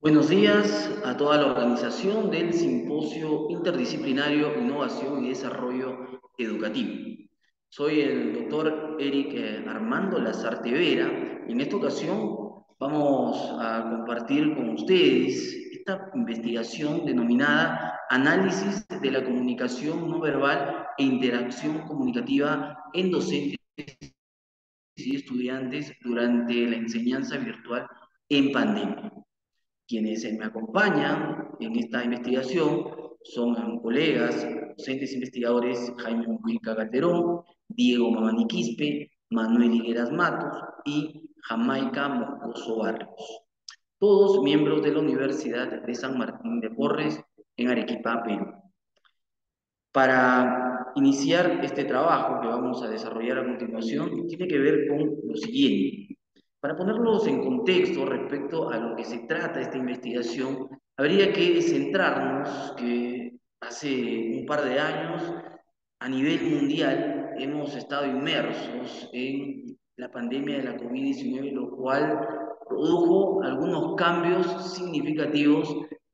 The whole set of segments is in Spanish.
Buenos días a toda la organización del Simposio Interdisciplinario Innovación y Desarrollo Educativo. Soy el doctor Eric Armando Lazarte Vera y en esta ocasión vamos a compartir con ustedes esta investigación denominada Análisis de la comunicación no verbal e interacción comunicativa en docentes y estudiantes durante la enseñanza virtual en pandemia. Quienes me acompañan en esta investigación son colegas, docentes investigadores Jaime Mujica Calderón, Diego Mamani Quispe, Manuel Higueras Matos y Jamaica Moscoso Barrios, todos miembros de la Universidad de San Martín de Porres en Arequipa, Perú. Para iniciar este trabajo que vamos a desarrollar a continuación, tiene que ver con lo siguiente. Para ponerlos en contexto respecto a lo que se trata esta investigación, habría que centrarnos que hace un par de años, a nivel mundial, hemos estado inmersos en la pandemia de la COVID-19, lo cual produjo algunos cambios significativos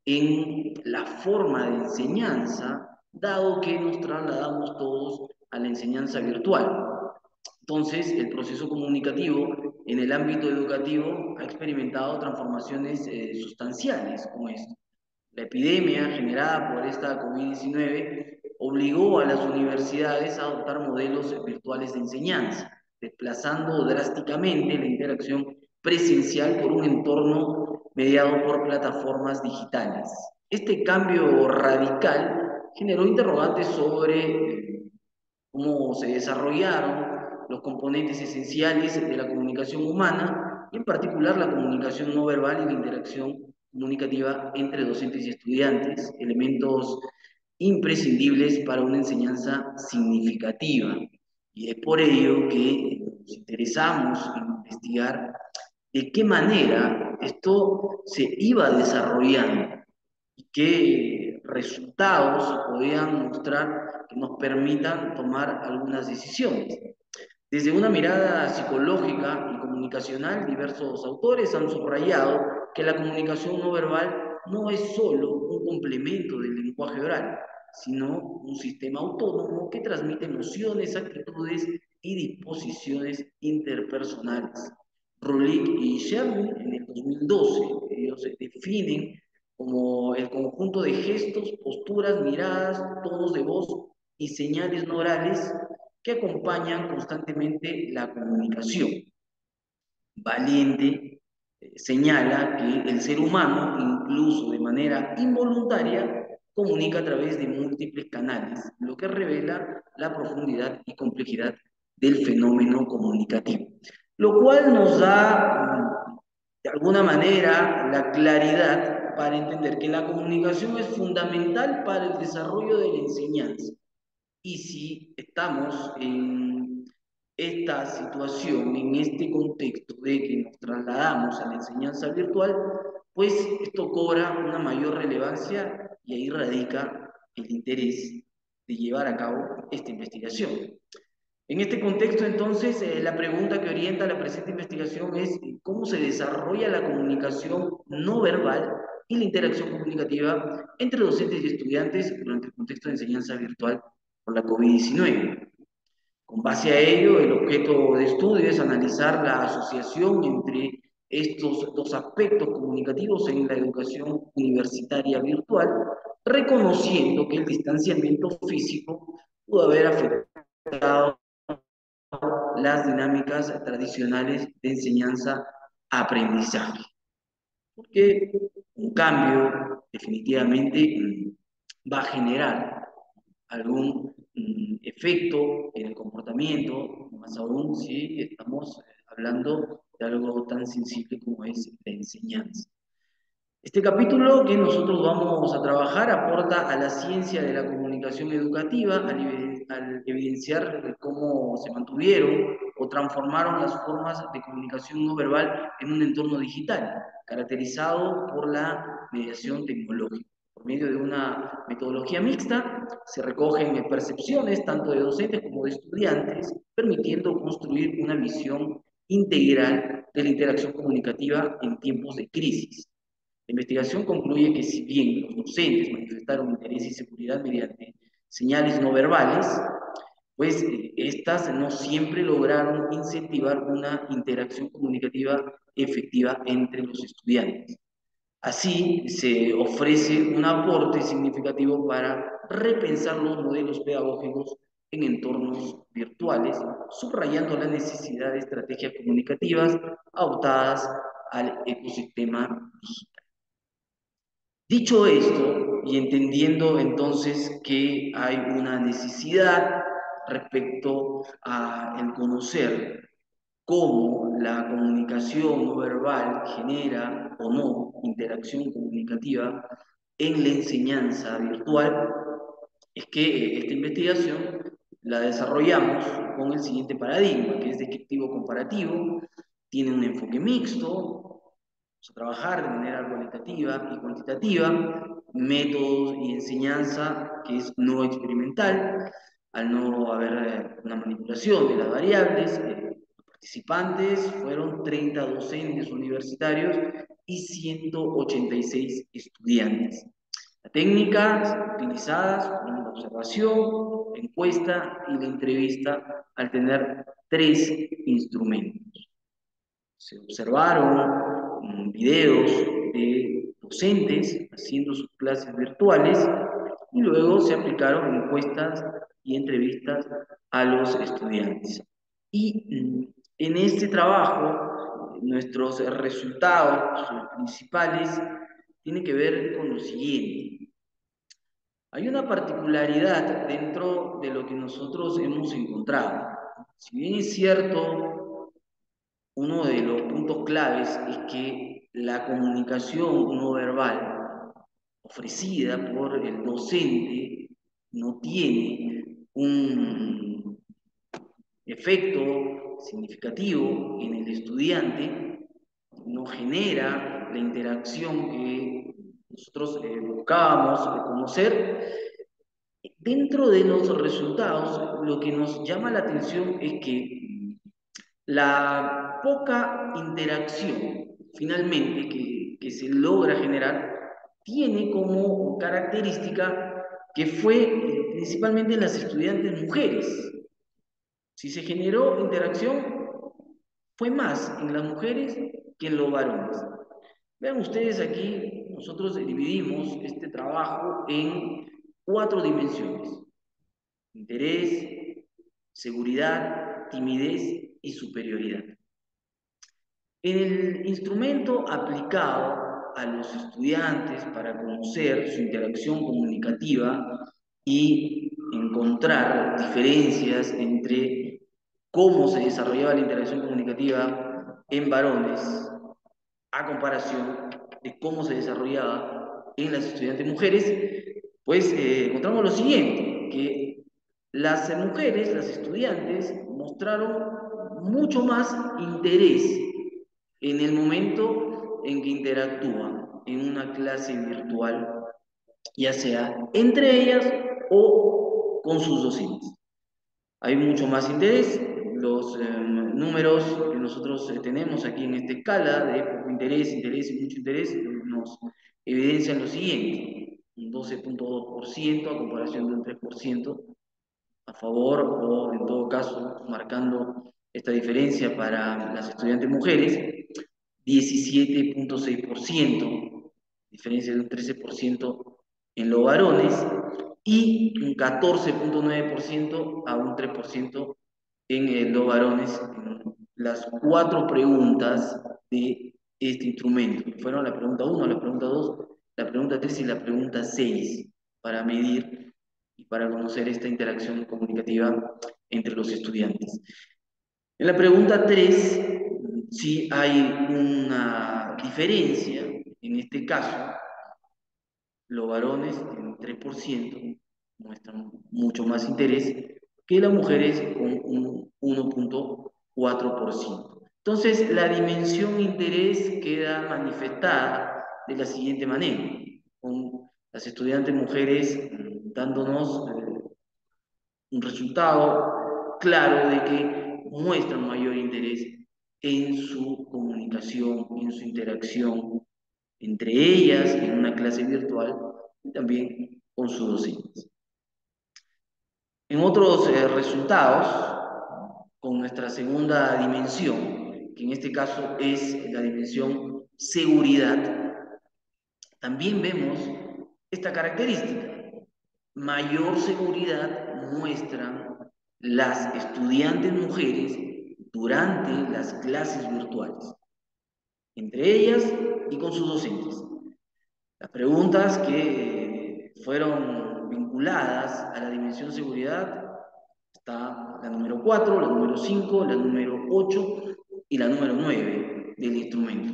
en la forma de enseñanza, dado que nos trasladamos todos a la enseñanza virtual. Entonces, el proceso comunicativo en el ámbito educativo ha experimentado transformaciones sustanciales como esto. La epidemia generada por esta COVID-19 obligó a las universidades a adoptar modelos virtuales de enseñanza, desplazando drásticamente la interacción presencial por un entorno mediado por plataformas digitales. Este cambio radical generó interrogantes sobre cómo se desarrollaron los componentes esenciales de la comunicación humana, y en particular la comunicación no verbal y la interacción comunicativa entre docentes y estudiantes, elementos imprescindibles para una enseñanza significativa. Y es por ello que nos interesamos en investigar de qué manera esto se iba desarrollando y qué resultados podían mostrar que nos permitan tomar algunas decisiones. Desde una mirada psicológica y comunicacional, diversos autores han subrayado que la comunicación no verbal no es solo un complemento del lenguaje oral, sino un sistema autónomo que transmite emociones, actitudes y disposiciones interpersonales. Rolik y Sherman, en el 2012, ellos se definen como el conjunto de gestos, posturas, miradas, tonos de voz y señales no orales que acompañan constantemente la comunicación. Valiente señala que el ser humano, incluso de manera involuntaria, comunica a través de múltiples canales, lo que revela la profundidad y complejidad del fenómeno comunicativo. Lo cual nos da, de alguna manera, la claridad para entender que la comunicación es fundamental para el desarrollo de la enseñanza. Y si estamos en esta situación, en este contexto de que nos trasladamos a la enseñanza virtual, pues esto cobra una mayor relevancia y ahí radica el interés de llevar a cabo esta investigación. En este contexto, entonces, la pregunta que orienta la presente investigación es cómo se desarrolla la comunicación no verbal y la interacción comunicativa entre docentes y estudiantes durante el contexto de enseñanza virtual por la COVID-19. Con base a ello, el objeto de estudio es analizar la asociación entre estos dos aspectos comunicativos en la educación universitaria virtual, reconociendo que el distanciamiento físico pudo haber afectado las dinámicas tradicionales de enseñanza-aprendizaje. Porque un cambio definitivamente va a generar algún efecto en el comportamiento, más aún si estamos hablando de algo tan sensible como es la enseñanza. Este capítulo que nosotros vamos a trabajar aporta a la ciencia de la comunicación educativa al evidenciar cómo se mantuvieron o transformaron las formas de comunicación no verbal en un entorno digital, caracterizado por la mediación tecnológica. Por medio de una metodología mixta, se recogen percepciones tanto de docentes como de estudiantes, permitiendo construir una visión integral de la interacción comunicativa en tiempos de crisis. La investigación concluye que si bien los docentes manifestaron interés y seguridad mediante señales no verbales, pues estas no siempre lograron incentivar una interacción comunicativa efectiva entre los estudiantes. Así, se ofrece un aporte significativo para repensar los modelos pedagógicos en entornos virtuales, subrayando la necesidad de estrategias comunicativas adaptadas al ecosistema digital. Dicho esto, y entendiendo entonces que hay una necesidad respecto a el conocer cómo la comunicación no verbal genera o no interacción comunicativa en la enseñanza virtual, es que esta investigación la desarrollamos con el siguiente paradigma, que es descriptivo comparativo, tiene un enfoque mixto, vamos a trabajar de manera cualitativa y cuantitativa, métodos y enseñanza que es no experimental, al no haber una manipulación de las variables. Los participantes fueron 30 docentes universitarios y 186 estudiantes. Las técnicas utilizadas fueron la observación, la encuesta y la entrevista al tener tres instrumentos. Se observaron videos de docentes haciendo sus clases virtuales y luego se aplicaron encuestas y entrevistas a los estudiantes. Y en este trabajo, nuestros resultados principales tienen que ver con lo siguiente. Hay una particularidad dentro de lo que nosotros hemos encontrado. Si bien es cierto, uno de los puntos claves es que la comunicación no verbal ofrecida por el docente no tiene un efecto significativo en el estudiante, no genera la interacción que nosotros buscábamos conocer. Dentro de los resultados, lo que nos llama la atención es que la poca interacción finalmente que se logra generar tiene como característica que fue principalmente en las estudiantes mujeres. Si se generó interacción, fue más en las mujeres que en los varones. Vean ustedes aquí, nosotros dividimos este trabajo en cuatro dimensiones: interés, seguridad, timidez y superioridad. En el instrumento aplicado a los estudiantes para conocer su interacción comunicativa y encontrar diferencias entre cómo se desarrollaba la interacción comunicativa en varones a comparación de cómo se desarrollaba en las estudiantes mujeres, pues encontramos lo siguiente, que las mujeres, las estudiantes, mostraron mucho más interés en el momento en que interactúan en una clase virtual, ya sea entre ellas o con sus docentes. Hay mucho más interés. Los números que nosotros tenemos aquí en esta escala de poco interés, interés y mucho interés nos evidencian lo siguiente: un 12.2% a comparación de un 3% a favor, o en todo caso marcando esta diferencia para las estudiantes mujeres, 17.6%, diferencia de un 13% en los varones, y un 14.9% a un 3% en los varones, en las cuatro preguntas de este instrumento, que fueron la pregunta 1, la pregunta 2, la pregunta 3 y la pregunta 6, para medir y para conocer esta interacción comunicativa entre los estudiantes. En la pregunta 3, sí hay una diferencia. En este caso, los varones en 3% muestran mucho más interés que las mujeres con un 1.4%. Entonces, la dimensión interés queda manifestada de la siguiente manera, con las estudiantes mujeres dándonos un resultado claro de que muestran mayor interés en su comunicación, en su interacción entre ellas en una clase virtual y también con sus docentes. En otros resultados, con nuestra segunda dimensión, que en este caso es la dimensión seguridad, también vemos esta característica. Mayor seguridad muestran las estudiantes mujeres durante las clases virtuales, entre ellas y con sus docentes. Las preguntas que fueron vinculadas a la dimensión seguridad está la número 4, la número 5, la número 8 y la número 9 del instrumento,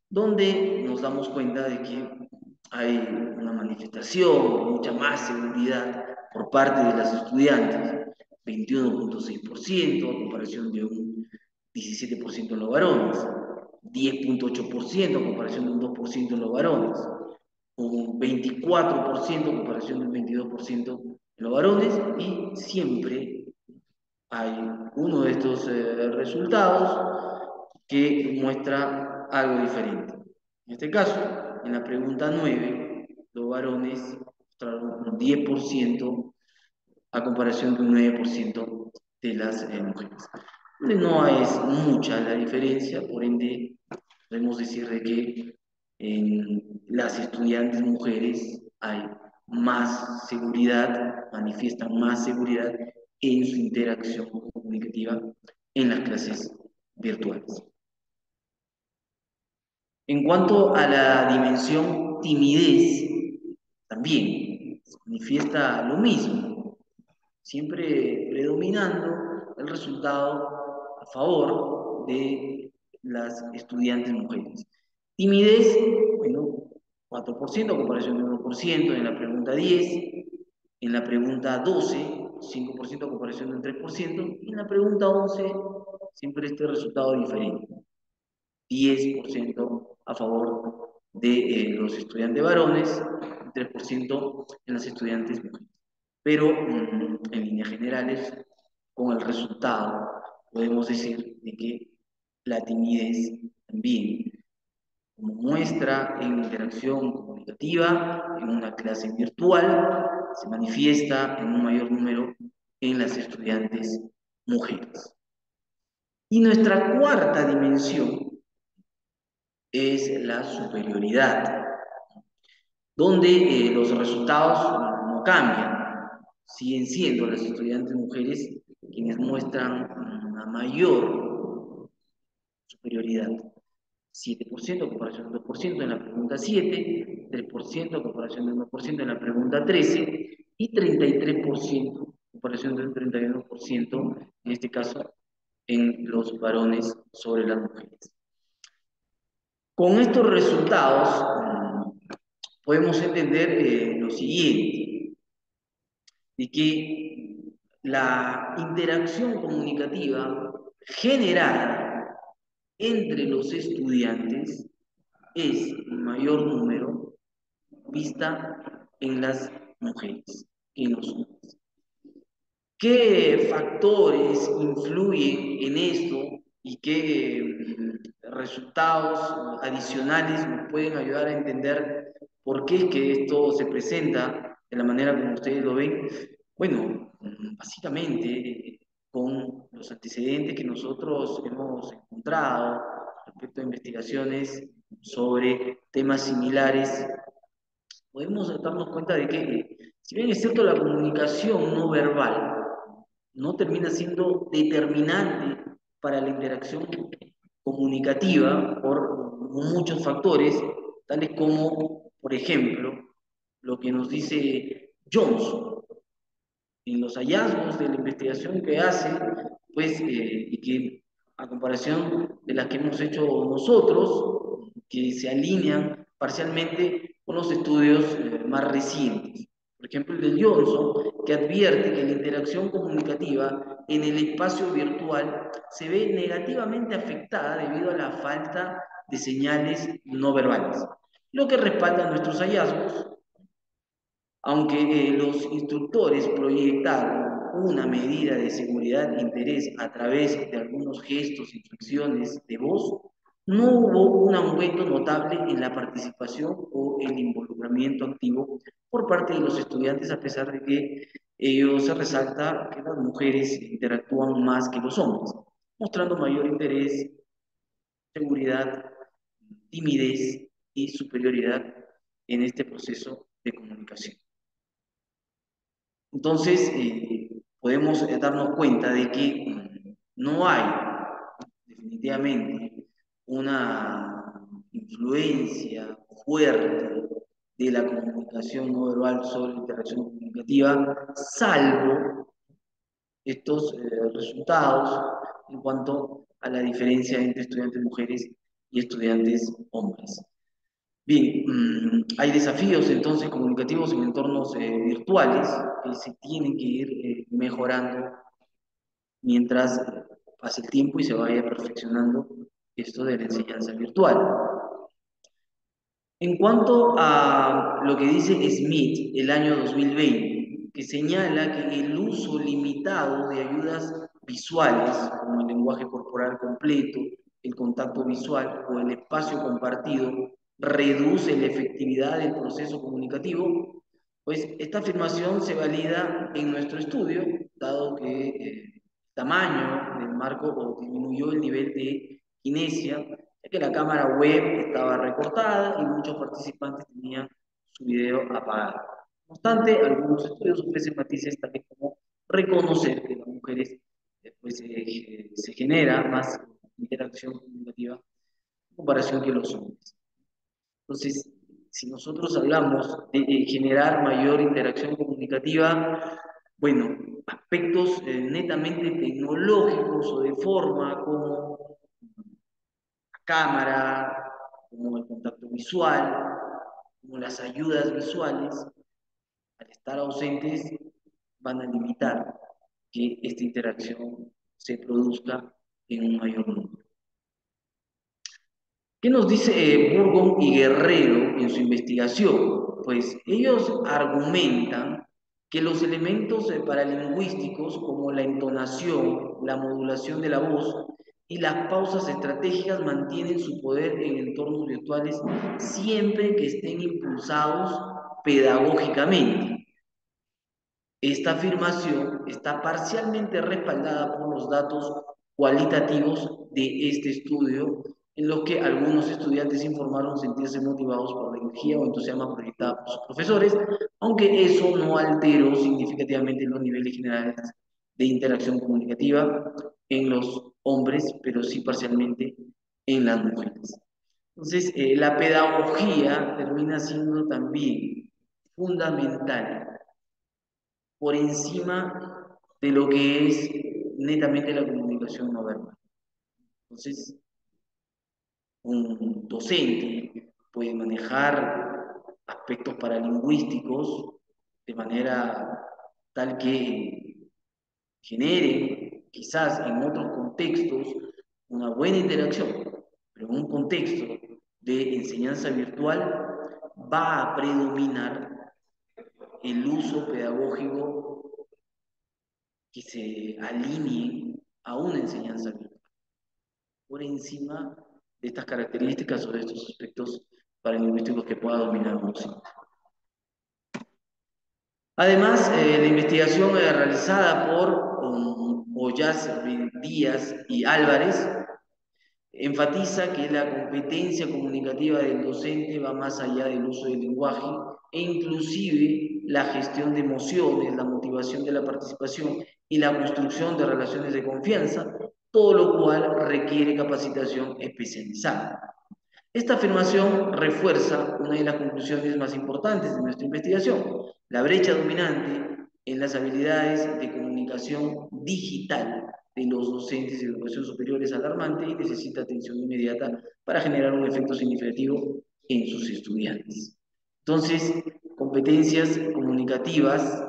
donde nos damos cuenta de que hay una manifestación de mucha más seguridad por parte de las estudiantes, 21,6% a comparación de un 17% en los varones, 10,8% a comparación de un 2% en los varones, un 24% en comparación de un 22% en los varones, y siempre hay uno de estos resultados que muestra algo diferente. En este caso, en la pregunta 9, los varones mostraron un 10% a comparación de un 9% de las mujeres. No es mucha la diferencia, por ende, podemos decir de que en las estudiantes mujeres hay más seguridad, manifiestan más seguridad en su interacción comunicativa en las clases virtuales. En cuanto a la dimensión timidez, también se manifiesta lo mismo, siempre predominando el resultado a favor de las estudiantes mujeres. Timidez, bueno, 4% a comparación de 1% en la pregunta 10, en la pregunta 12, 5% a comparación de un 3%, y en la pregunta 11, siempre este resultado diferente, 10% a favor de los estudiantes varones, 3% en las estudiantes mujeres. Pero en líneas generales, con el resultado, podemos decir de que la timidez también, como muestra en interacción comunicativa, en una clase virtual, se manifiesta en un mayor número en las estudiantes mujeres. Y nuestra cuarta dimensión es la superioridad, donde los resultados no cambian, siguen siendo las estudiantes mujeres quienes muestran una mayor superioridad. 7% a comparación del 2% en la pregunta 7, 3% a comparación del 1% en la pregunta 13 y 33% a comparación del 31% en este caso en los varones sobre las mujeres. Con estos resultados podemos entender lo siguiente, de que la interacción comunicativa generada entre los estudiantes es en mayor número vista en las mujeres que en los hombres. ¿Qué factores influyen en esto y qué resultados adicionales nos pueden ayudar a entender por qué es que esto se presenta de la manera como ustedes lo ven? Bueno, básicamente con los antecedentes que nosotros hemos encontrado respecto a investigaciones sobre temas similares, podemos darnos cuenta de que, si bien es cierto, la comunicación no verbal no termina siendo determinante para la interacción comunicativa por muchos factores, tales como, por ejemplo, lo que nos dice Johnson en los hallazgos de la investigación que hace, pues, y que a comparación de las que hemos hecho nosotros, que se alinean parcialmente con los estudios más recientes. Por ejemplo, el de Johnson, que advierte que la interacción comunicativa en el espacio virtual se ve negativamente afectada debido a la falta de señales no verbales, lo que respalda nuestros hallazgos, aunque los instructores proyectaron una medida de seguridad e interés a través de algunos gestos y inflexiones de voz, no hubo un aumento notable en la participación o el involucramiento activo por parte de los estudiantes, a pesar de que ellos se resalta que las mujeres interactúan más que los hombres, mostrando mayor interés, seguridad, timidez y superioridad en este proceso de comunicación. Entonces, podemos darnos cuenta de que no hay definitivamente una influencia fuerte de la comunicación no verbal sobre la interacción comunicativa, salvo estos resultados en cuanto a la diferencia entre estudiantes mujeres y estudiantes hombres. Bien, hay desafíos entonces comunicativos en entornos virtuales que se tienen que ir mejorando mientras pase el tiempo y se vaya perfeccionando esto de la enseñanza virtual. En cuanto a lo que dice Smith el año 2020, que señala que el uso limitado de ayudas visuales, como el lenguaje corporal completo, el contacto visual o el espacio compartido, reduce la efectividad del proceso comunicativo, pues esta afirmación se valida en nuestro estudio, dado que el tamaño del marco disminuyó el nivel de kinesia, ya que la cámara web estaba recortada y muchos participantes tenían su video apagado. No obstante, algunos estudios ofrecen matices tales como reconocer que las mujeres después se genera más interacción comunicativa en comparación que los hombres. Entonces, si nosotros hablamos de generar mayor interacción comunicativa, bueno, aspectos netamente tecnológicos o de forma como la cámara, como el contacto visual, como las ayudas visuales, al estar ausentes, van a limitar que esta interacción se produzca en un mayor número. ¿Qué nos dice Burgon y Guerrero en su investigación? Pues ellos argumentan que los elementos paralingüísticos como la entonación, la modulación de la voz y las pausas estratégicas mantienen su poder en entornos virtuales siempre que estén impulsados pedagógicamente. Esta afirmación está parcialmente respaldada por los datos cualitativos de este estudio, en los que algunos estudiantes informaron sentirse motivados por la energía o entusiasmo proyectada por sus profesores, aunque eso no alteró significativamente los niveles generales de interacción comunicativa en los hombres, pero sí parcialmente en las mujeres. Entonces, la pedagogía termina siendo también fundamental por encima de lo que es netamente la comunicación no verbal. Entonces, un docente puede manejar aspectos paralingüísticos de manera tal que genere quizás en otros contextos una buena interacción, pero en un contexto de enseñanza virtual va a predominar el uso pedagógico que se alinee a una enseñanza virtual, por encima de estas características o de estos aspectos paralingüísticos que pueda dominar un docente. Además, la investigación realizada por Ollas, Díaz y Álvarez enfatiza que la competencia comunicativa del docente va más allá del uso del lenguaje e inclusive la gestión de emociones, la motivación de la participación y la construcción de relaciones de confianza, todo lo cual requiere capacitación especializada. Esta afirmación refuerza una de las conclusiones más importantes de nuestra investigación: la brecha dominante en las habilidades de comunicación digital de los docentes de educación superior es alarmante y necesita atención inmediata para generar un efecto significativo en sus estudiantes. Entonces, competencias comunicativas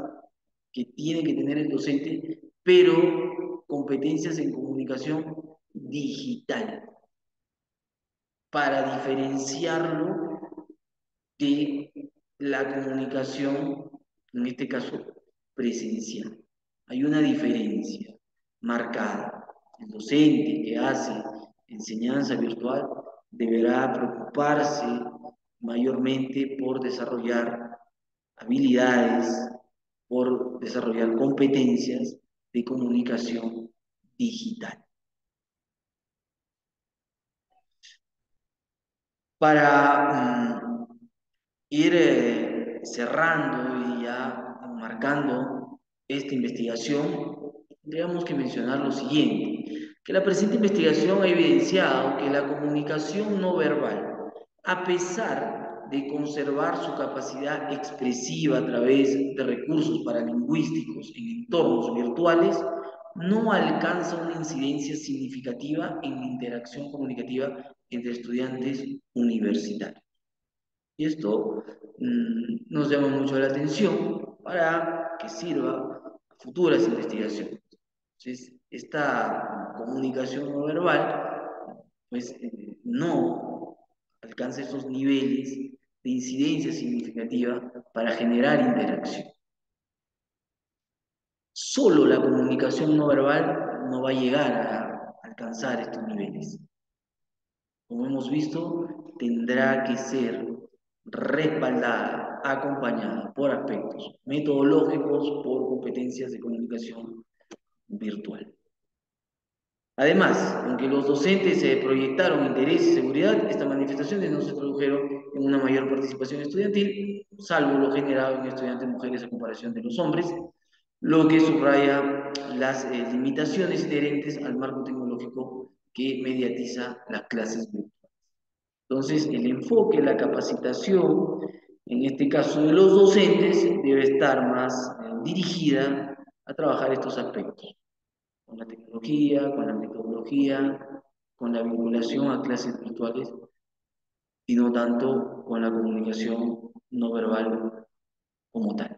que tiene que tener el docente, pero competencias en comunicación digital para diferenciarlo de la comunicación, en este caso presencial. Hay una diferencia marcada. El docente que hace enseñanza virtual deberá preocuparse mayormente por desarrollar habilidades, por desarrollar competencias de comunicación digital. Para ir cerrando y ya marcando esta investigación, tendríamos que mencionar lo siguiente, que la presente investigación ha evidenciado que la comunicación no verbal, a pesar de conservar su capacidad expresiva a través de recursos paralingüísticos en entornos virtuales, no alcanza una incidencia significativa en la interacción comunicativa entre estudiantes universitarios. Y esto nos llama mucho la atención para que sirva a futuras investigaciones. Entonces, esta comunicación no verbal, pues no alcanza esos niveles de incidencia significativa para generar interacción. Solo la comunicación no verbal no va a llegar a alcanzar estos niveles. Como hemos visto, tendrá que ser respaldada, acompañada por aspectos metodológicos, por competencias de comunicación virtual. Además, aunque los docentes proyectaron interés y seguridad, estas manifestaciones no se tradujeron en una mayor participación estudiantil, salvo lo generado en estudiantes mujeres a comparación de los hombres, lo que subraya las limitaciones inherentes al marco tecnológico que mediatiza las clases virtuales. Entonces, el enfoque, la capacitación, en este caso de los docentes, debe estar más dirigida a trabajar estos aspectos, con la tecnología, con la metodología, con la vinculación a clases virtuales, y no tanto con la comunicación no verbal como tal.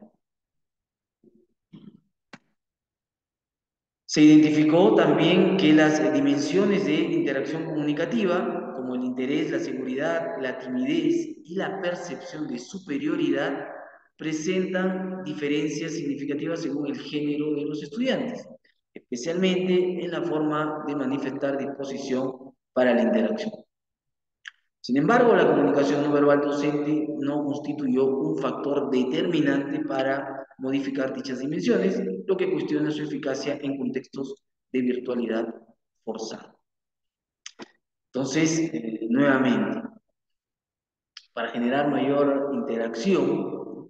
Se identificó también que las dimensiones de interacción comunicativa, como el interés, la seguridad, la timidez y la percepción de superioridad, presentan diferencias significativas según el género de los estudiantes, especialmente en la forma de manifestar disposición para la interacción. Sin embargo, la comunicación no verbal docente no constituyó un factor determinante para modificar dichas dimensiones, lo que cuestiona su eficacia en contextos de virtualidad forzada. Entonces, nuevamente, para generar mayor interacción,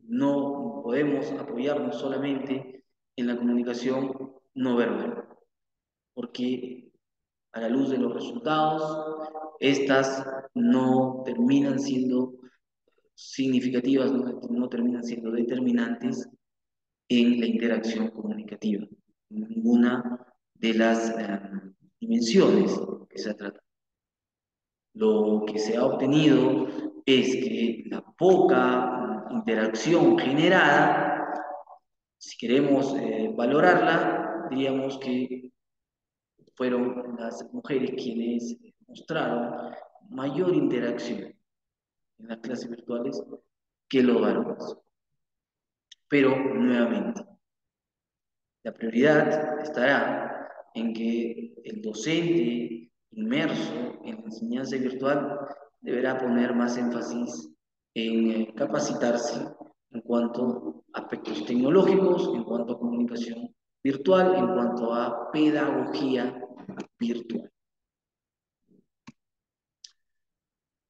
no podemos apoyarnos solamente en la comunicación no verbal, porque a la luz de los resultados, estas no terminan siendo significativas, no terminan siendo determinantes en la interacción comunicativa, en ninguna de las dimensiones que se ha tratado. Lo que se ha obtenido es que la poca interacción generada, si queremos valorarla, diríamos que fueron las mujeres quienes mostraron mayor interacción en las clases virtuales que los varones. Pero, nuevamente, la prioridad estará en que el docente inmerso en la enseñanza virtual deberá poner más énfasis en capacitarse en cuanto a aspectos tecnológicos, en cuanto a comunicación virtual, en cuanto a pedagogía virtual.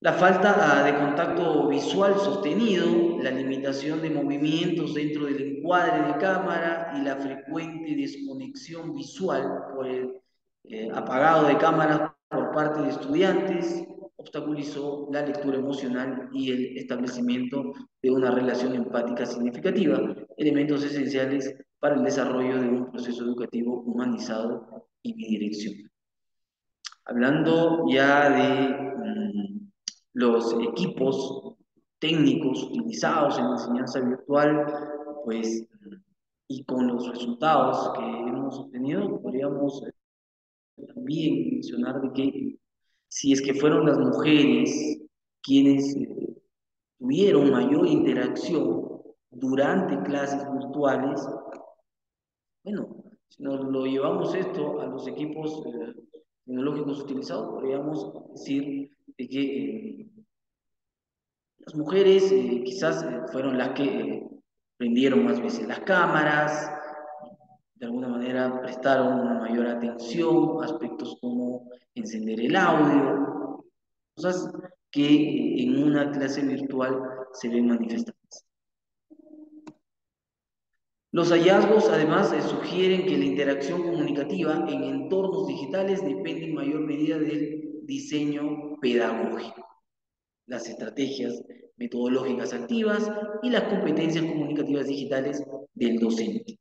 La falta de contacto visual sostenido, la limitación de movimientos dentro del encuadre de cámara y la frecuente desconexión visual por el apagado de cámaras por parte de estudiantes obstaculizó la lectura emocional y el establecimiento de una relación empática significativa, elementos esenciales para el desarrollo de un proceso educativo humanizado y bidireccional. Hablando ya de los equipos técnicos utilizados en la enseñanza virtual, pues, y con los resultados que hemos obtenido, podríamos también mencionar de que si es que fueron las mujeres quienes tuvieron mayor interacción durante clases virtuales, bueno, si nos lo llevamos esto a los equipos tecnológicos utilizados, podríamos decir de que las mujeres quizás fueron las que prendieron más veces las cámaras, de alguna manera prestaron una mayor atención a aspectos como encender el audio, cosas que en una clase virtual se ven manifestadas. Los hallazgos además sugieren que la interacción comunicativa en entornos digitales depende en mayor medida del diseño pedagógico, las estrategias metodológicas activas y las competencias comunicativas digitales del docente,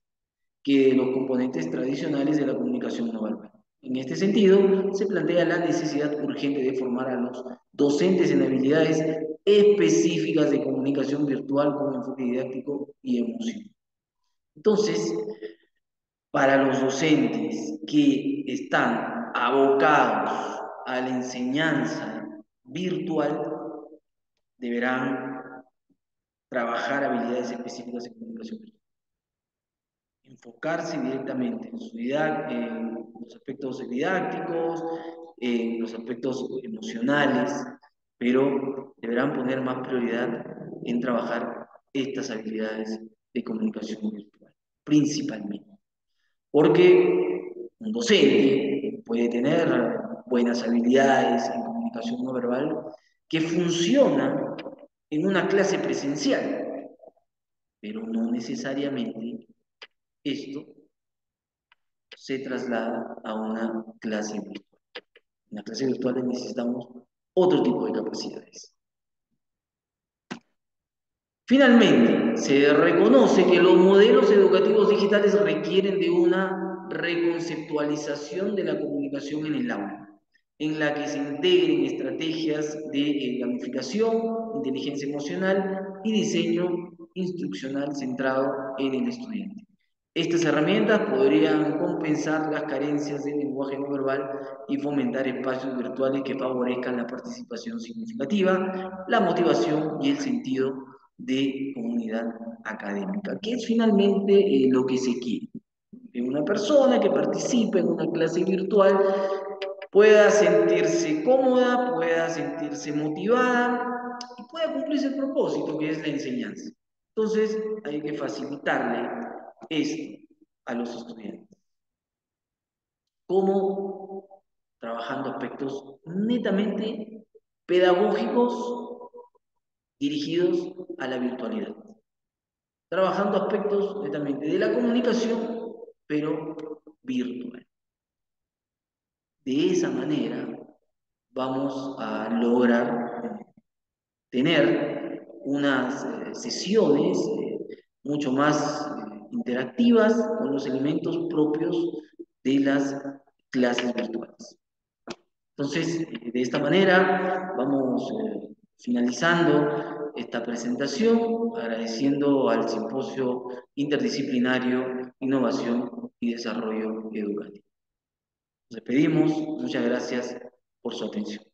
que de los componentes tradicionales de la comunicación no verbal. En este sentido, se plantea la necesidad urgente de formar a los docentes en habilidades específicas de comunicación virtual con enfoque didáctico y emocional. Entonces, para los docentes que están abocados a la enseñanza virtual, deberán trabajar habilidades específicas de comunicación virtual. Enfocarse directamente en los aspectos didácticos, en los aspectos emocionales, pero deberán poner más prioridad en trabajar estas habilidades de comunicación virtual, principalmente. Porque un docente puede tener buenas habilidades en comunicación no verbal que funcionan en una clase presencial, pero no necesariamente esto se traslada a una clase virtual. En la clase virtual necesitamos otro tipo de capacidades. Finalmente, se reconoce que los modelos educativos digitales requieren de una reconceptualización de la comunicación en el aula, en la que se integren estrategias de gamificación, inteligencia emocional y diseño instruccional centrado en el estudiante. Estas herramientas podrían compensar las carencias del lenguaje no verbal y fomentar espacios virtuales que favorezcan la participación significativa, la motivación y el sentido de comunidad académica, que es finalmente lo que se quiere. Que una persona que participe en una clase virtual pueda sentirse cómoda, pueda sentirse motivada y pueda cumplirse el propósito que es la enseñanza. Entonces hay que facilitarle esto a los estudiantes. ¿Cómo? Trabajando aspectos netamente pedagógicos dirigidos a la virtualidad. Trabajando aspectos netamente de la comunicación, pero virtual. De esa manera vamos a lograr tener unas sesiones mucho más interactivas con los elementos propios de las clases virtuales. Entonces, de esta manera vamos finalizando esta presentación, agradeciendo al Simposio Interdisciplinario Innovación y Desarrollo Educativo. Nos despedimos, muchas gracias por su atención.